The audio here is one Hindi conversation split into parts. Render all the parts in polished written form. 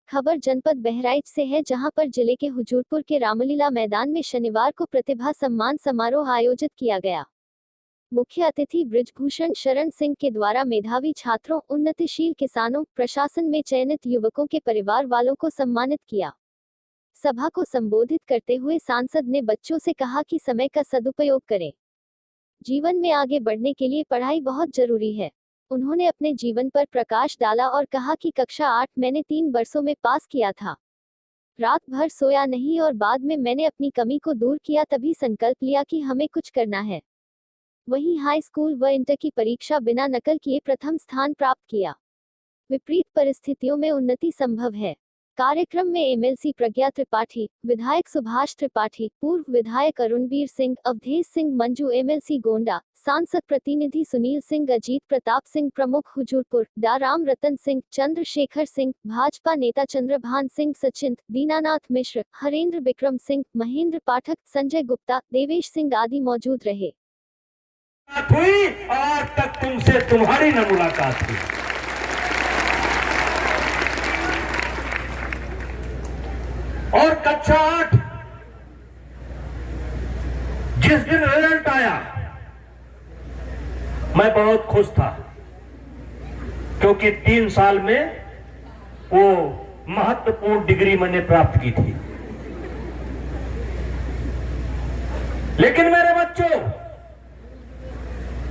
खबर जनपद बहराइच से है, जहां पर जिले के हुजूरपुर के रामलीला मैदान में शनिवार को प्रतिभा सम्मान समारोह आयोजित किया गया। मुख्य अतिथि बृजभूषण शरण सिंह के द्वारा मेधावी छात्रों, उन्नतिशील किसानों, प्रशासन में चयनित युवकों के परिवार वालों को सम्मानित किया। सभा को संबोधित करते हुए सांसद ने बच्चों से कहा कि समय का सदुपयोग करें। जीवन में आगे बढ़ने के लिए पढ़ाई बहुत जरूरी है। उन्होंने अपने जीवन पर प्रकाश डाला और कहा कि कक्षा 8 मैंने 3 वर्षों में पास किया था। रात भर सोया नहीं और बाद में मैंने अपनी कमी को दूर किया, तभी संकल्प लिया कि हमें कुछ करना है। वहीं हाई स्कूल व इंटर की परीक्षा बिना नकल किए प्रथम स्थान प्राप्त किया। विपरीत परिस्थितियों में उन्नति संभव है। कार्यक्रम में एमएलसी प्रज्ञा त्रिपाठी, विधायक सुभाष त्रिपाठी, पूर्व विधायक अरुणवीर सिंह, अवधेश सिंह मंजू, एमएलसी गोंडा, सांसद प्रतिनिधि सुनील सिंह, अजीत प्रताप सिंह, प्रमुख हुजूरपुर, डा राम रतन सिंह, चंद्रशेखर सिंह, भाजपा नेता चंद्रभान सिंह सचिन, दीनानाथ मिश्र, हरेंद्र विक्रम सिंह, महेंद्र पाठक, संजय गुप्ता, देवेश सिंह आदि मौजूद रहे। हुई आज तक तुमसे तुम्हारी न मुलाकात हुई। और कक्षा 8 जिस दिन रिजल्ट आया मैं बहुत खुश था, क्योंकि 3 साल में वो महत्वपूर्ण डिग्री मैंने प्राप्त की थी। लेकिन मेरे बच्चों,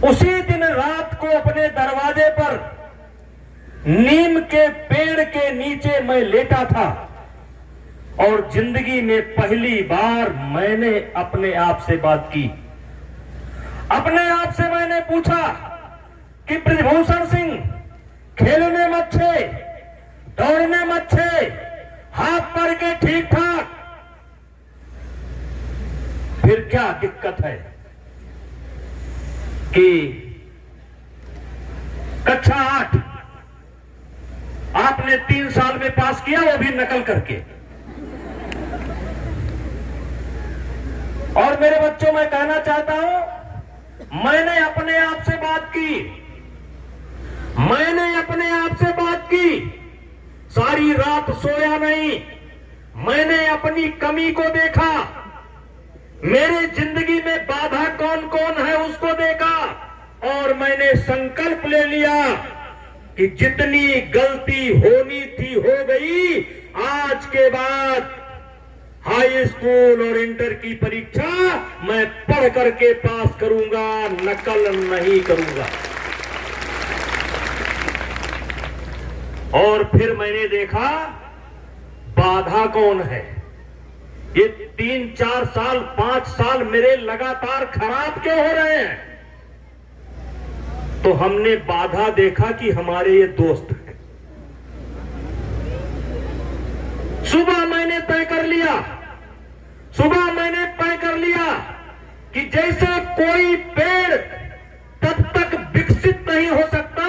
उसी दिन रात को अपने दरवाजे पर नीम के पेड़ के नीचे मैं लेटा था और जिंदगी में पहली बार मैंने अपने आप से बात की। अपने आप से मैंने पूछा कि बृजभूषण सिंह, खेलने में अच्छे, दौड़ने में अच्छे, हाथ पैर के ठीक ठाक, फिर क्या दिक्कत है कि कक्षा 8 आपने 3 साल में पास किया, वो भी नकल करके। और मेरे बच्चों, मैं कहना चाहता हूं, मैंने अपने आप से बात की, मैंने अपने आप से बात की, सारी रात सोया नहीं, मैंने अपनी कमी को देखा, मेरे जिंदगी में बाधा कौन कौन है उसको देखा, और मैंने संकल्प ले लिया कि जितनी गलती होनी थी हो गई। आज के बाद हाई स्कूल और इंटर की परीक्षा मैं पढ़ करके पास करूंगा, नकल नहीं करूंगा। और फिर मैंने देखा बाधा कौन है। ये 3, 4 साल, 5 साल मेरे लगातार खराब क्यों हो रहे हैं? तो हमने बाधा देखा कि हमारे ये दोस्त हैं। सुबह मैंने तय कर लिया कि जैसे कोई पेड़ तब तक विकसित नहीं हो सकता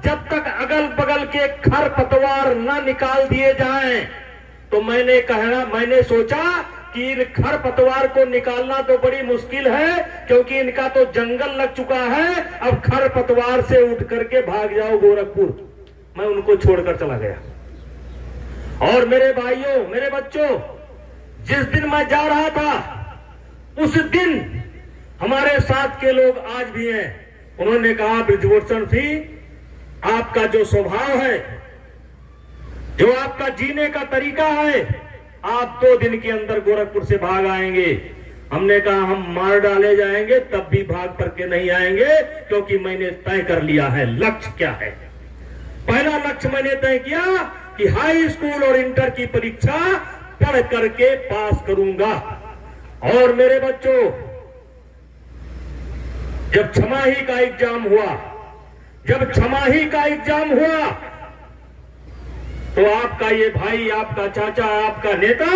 जब तक अगल बगल के खरपतवार न निकाल दिए जाएं। तो मैंने सोचा कि इन खरपतवार को निकालना तो बड़ी मुश्किल है, क्योंकि इनका तो जंगल लग चुका है। अब खरपतवार से उठ करके भाग जाओ गोरखपुर। मैं उनको छोड़कर चला गया। और मेरे भाइयों, मेरे बच्चों, जिस दिन मैं जा रहा था उस दिन हमारे साथ के लोग आज भी हैं। उन्होंने कहा, बृजभूषण सिंह, आपका जो स्वभाव है, जो आपका जीने का तरीका है, आप 2 दिन के अंदर गोरखपुर से भाग आएंगे। हमने कहा, हम मार डाले जाएंगे तब भी भाग करके नहीं आएंगे, क्योंकि मैंने तय कर लिया है लक्ष्य क्या है। पहला लक्ष्य मैंने तय किया कि हाई स्कूल और इंटर की परीक्षा पढ़ करके पास करूंगा। और मेरे बच्चों, जब छमाही का एग्जाम हुआ, तो आपका ये भाई, आपका चाचा, आपका नेता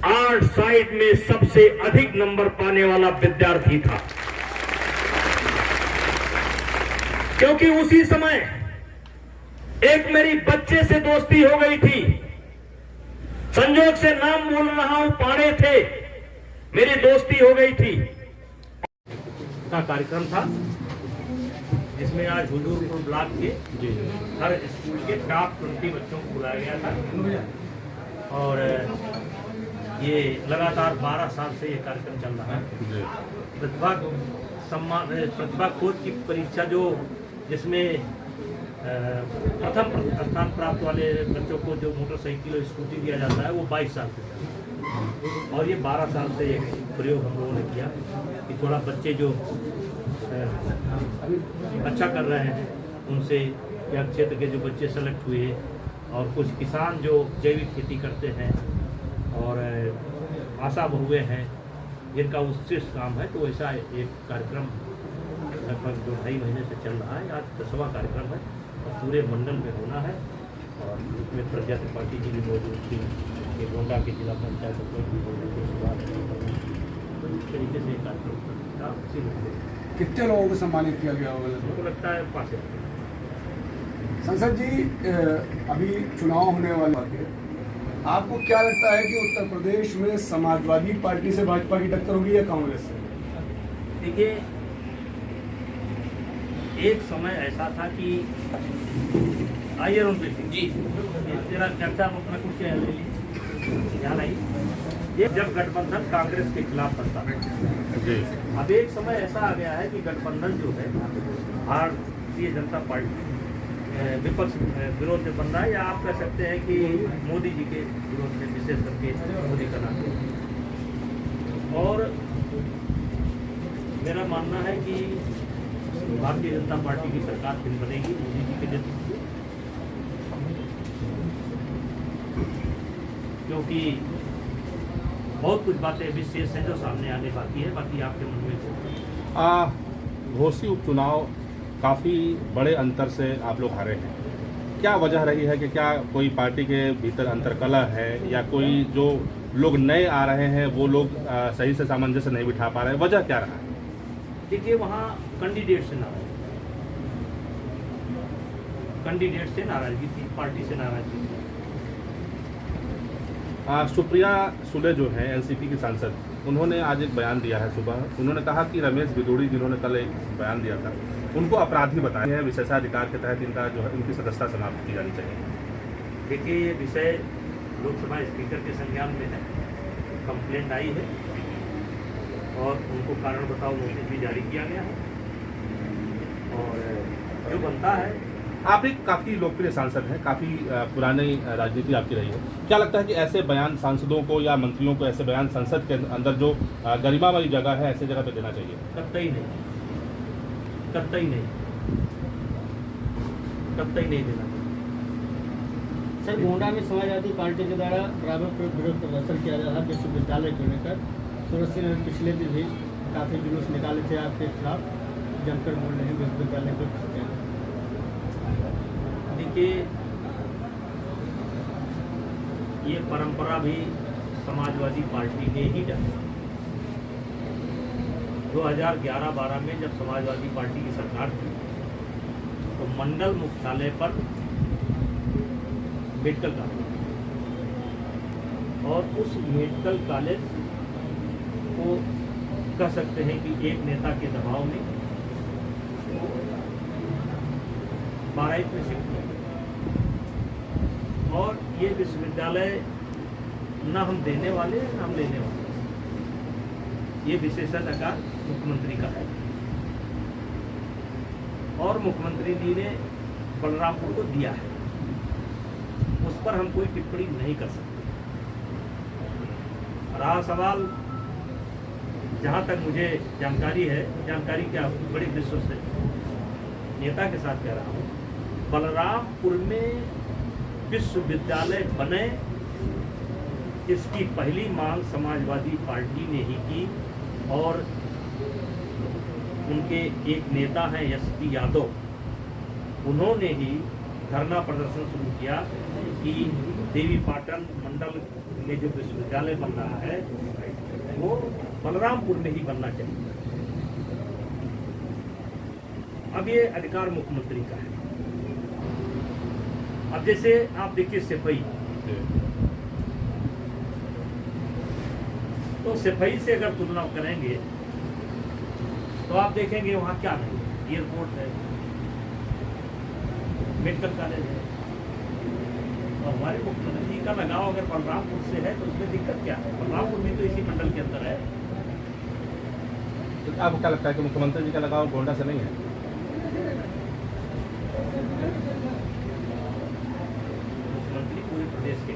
आर्ट साइड में सबसे अधिक नंबर पाने वाला विद्यार्थी था। क्योंकि उसी समय एक मेरी बच्चे से दोस्ती हो गई थी। संजोग से नाम बोल रहा हूं, पाड़े थे, मेरी दोस्ती हो गई थी। का कार्यक्रम था जिसमें आज हुजूरपुर ब्लॉक के हर स्कूल के टॉप 20 बच्चों को बुलाया गया था। और ये लगातार 12 साल से ये कार्यक्रम चल रहा है। प्रतिभा खोज की परीक्षा जिसमें प्रथम स्थान प्राप्त वाले बच्चों को जो मोटरसाइकिल और स्कूटी दिया जाता है वो 22 साल से, और ये 12 साल से ये प्रयोग हम लोगों ने किया कि थोड़ा बच्चे जो अच्छा कर रहे हैं उनसे, या क्षेत्र के जो बच्चे सेलेक्ट हुए और कुछ किसान जो जैविक खेती करते हैं और आशा बहुए हैं जिनका उत्कृष्ट काम है, तो ऐसा एक कार्यक्रम लगभग 2-2.5 महीने से चल रहा है। आज 10वां कार्यक्रम है और पूरे मंडल में होना है। और इसमें प्रज्ञा त्रिपाठी जी भी मौजूद थी, ये गोंडा के जिला पंचायत भी मौजूद थे। तो इस तरीके से कार्यक्रम था। कितने लोगों को सम्मानित किया गया होगा? मुझे लगता है 5। संसद जी, अभी चुनाव होने वाले हैं, आपको क्या लगता है कि उत्तर प्रदेश में समाजवादी पार्टी से भाजपा की टक्कर होगी या कांग्रेस से? देखिए, एक समय ऐसा था कि आइए रणबीर सिंह जी, तेरा चर्चा आप अपना कुछ ले लीजिए, यहाँ नहीं। ये जब गठबंधन कांग्रेस के खिलाफ बनता है, अब एक समय ऐसा आ गया है कि गठबंधन जो है भारतीय जनता पार्टी विपक्ष विरोध में बन रहा है, या आप कह सकते हैं कि मोदी जी के विरोध में, विशेष करके मोदी का नाम। और मेरा मानना है कि भारतीय जनता पार्टी की सरकार फिर बनेगी मोदी जी के नेतृत्व, क्योंकि बहुत कुछ बातें विशेष हैं जो सामने आने बाकी है। बाकी आपके मन में घोसी उपचुनाव काफ़ी बड़े अंतर से आप लोग हारे हैं, क्या वजह रही है? कि क्या कोई पार्टी के भीतर अंतरकलह है, या कोई जो लोग नए आ रहे हैं वो लोग सही से सामंजस्य नहीं बिठा पा रहे हैं? वजह क्या रहा है? देखिए, वहाँ कैंडिडेट से नाराजगी थी, पार्टी से नाराजगी थी। सुप्रिया सुले जो है एनसीपी की सांसद, उन्होंने आज एक बयान दिया है सुबह। उन्होंने कहा कि रमेश बिदूड़ी जिन्होंने कल एक बयान दिया था उनको अपराधी बताए हैं, विशेषाधिकार के तहत इनका जो है इनकी सदस्यता समाप्त की जानी चाहिए। देखिए, ये विषय लोकसभा स्पीकर के संज्ञान में है, कंप्लेंट आई है और उनको कारण बताओ नोटिस भी जारी किया गया है, और जो बनता है। आप एक काफ़ी लोकप्रिय सांसद हैं, काफ़ी पुरानी राजनीति आपकी रही है, क्या लगता है कि ऐसे बयान सांसदों को या मंत्रियों को, ऐसे बयान संसद के अंदर जो गरिमामयी जगह है, ऐसी जगह पे देना चाहिए? कतई नहीं, कतई नहीं, कतई नहीं देना चाहिए। सर, गोंडा में समाजवादी पार्टी के द्वारा बराबर विरोध प्रदर्शन किया जा रहा है विश्वविद्यालय को लेकर। सूरज सिंह ने पिछले दिन भी काफ़ी जुलूस निकाले थे आपके खिलाफ, जमकर बोल रहे हैं विश्वविद्यालय को। देखिए, ये परंपरा भी समाजवादी पार्टी ने ही डाली। 2011-12 में जब समाजवादी पार्टी की सरकार थी तो मंडल मुख्यालय पर मेडिकल कॉलेज, और उस मेडिकल कॉलेज को कह सकते हैं कि एक नेता के दबाव में 12 में शिफ्ट किया, और ये विश्वविद्यालय न हम देने वाले न हम लेने वाले, ये विशेषाधिकार मुख्यमंत्री का है, और मुख्यमंत्री जी ने बलरामपुर को दिया है, उस पर हम कोई टिप्पणी नहीं कर सकते। रहा सवाल, जहाँ तक मुझे जानकारी है, जानकारी क्या बड़ी विश्वसनीय नेता के साथ कह रहा हूँ, बलरामपुर में विश्वविद्यालय बने, इसकी पहली मांग समाजवादी पार्टी ने ही की, और उनके एक नेता हैं एसपी यादव, उन्होंने ही धरना प्रदर्शन शुरू किया कि देवी पाटन मंडल में जो विश्वविद्यालय बन रहा है वो बलरामपुर में ही बनना चाहिए। अब ये अधिकार मुख्यमंत्री का है। अब जैसे आप देखिए सिपाही, तो सिपाही से अगर तुलना करेंगे तो आप देखेंगे वहाँ क्या नहीं, एयरपोर्ट है, मेडिकल कॉलेज है। तो हमारे मुख्यमंत्री जी का लगाव अगर बलरामपुर से है तो उसमें दिक्कत क्या है? बलरामपुर में तो इसी मंडल के अंदर है। तो आपको क्या लगता है कि मुख्यमंत्री जी का लगाव गोंडा से नहीं है? मुख्यमंत्री पूरे प्रदेश के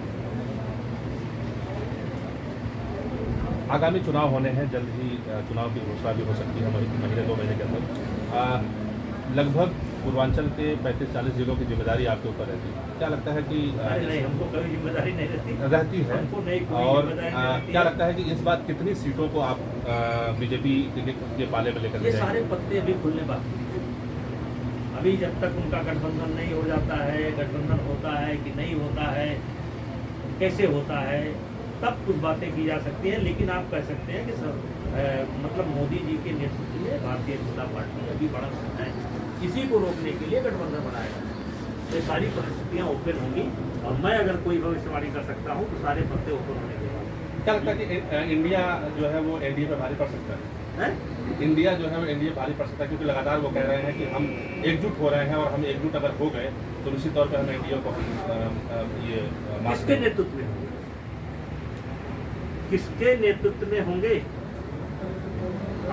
आगामी चुनाव होने हैं, जल्द ही चुनाव की घोषणा भी हो सकती है महीने 2 महीने के अंदर। लगभग पूर्वांचल के 35-40 जिलों की जिम्मेदारी आपके ऊपर रहती है। क्या लगता है कि नहीं, हमको कोई जिम्मेदारी नहीं रहती है? हमको नहीं कोई और जिम्मेदारी नहीं रहती क्या है। लगता है कि इस बार कितनी सीटों को आप बीजेपी के पाले में लेकर ये जाएंगे? सारे पत्ते अभी खुलने बाकी हैं। अभी जब तक उनका गठबंधन नहीं हो जाता है, गठबंधन होता है कि नहीं होता है, कैसे होता है, तब कुछ बातें की जा सकती हैं। लेकिन आप कह सकते हैं कि मतलब मोदी जी के नेतृत्व में भारतीय जनता पार्टी अभी बड़ा है, किसी को रोकने के लिए गठबंधन बनाएगा। ये सारी परिस्थितियाँ ओपन होंगी और मैं अगर कोई भविष्यवाणी कर सकता हूँ तो सारे पत्ते ओपन होने के बाद। क्या लगता है कि इंडिया जो है वो एनडीए पे भारी पड़ सकता है? इंडिया जो है वो एनडीए भारी पड़ सकता है, क्योंकि लगातार वो कह रहे हैं कि हम एकजुट हो रहे हैं और हम एकजुट अगर हो गए तो निश्चित तौर पर हम एनडीए को किसके नेतृत्व में होंगे? किसके नेतृत्व में होंगे?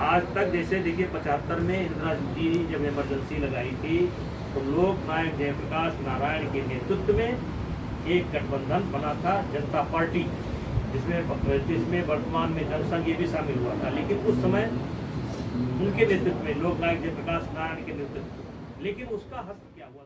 आज तक जैसे देखिए 75 में इंदिरा जी जब इमरजेंसी लगाई थी तो लोक नायक जयप्रकाश नारायण के नेतृत्व में एक गठबंधन बना था, जनता पार्टी, जिसमें वर्तमान में जनसंघ ये भी शामिल हुआ था। लेकिन उस समय उनके नेतृत्व में लोक नायक जयप्रकाश नारायण के नेतृत्व, लेकिन उसका हस्त क्या हुआ?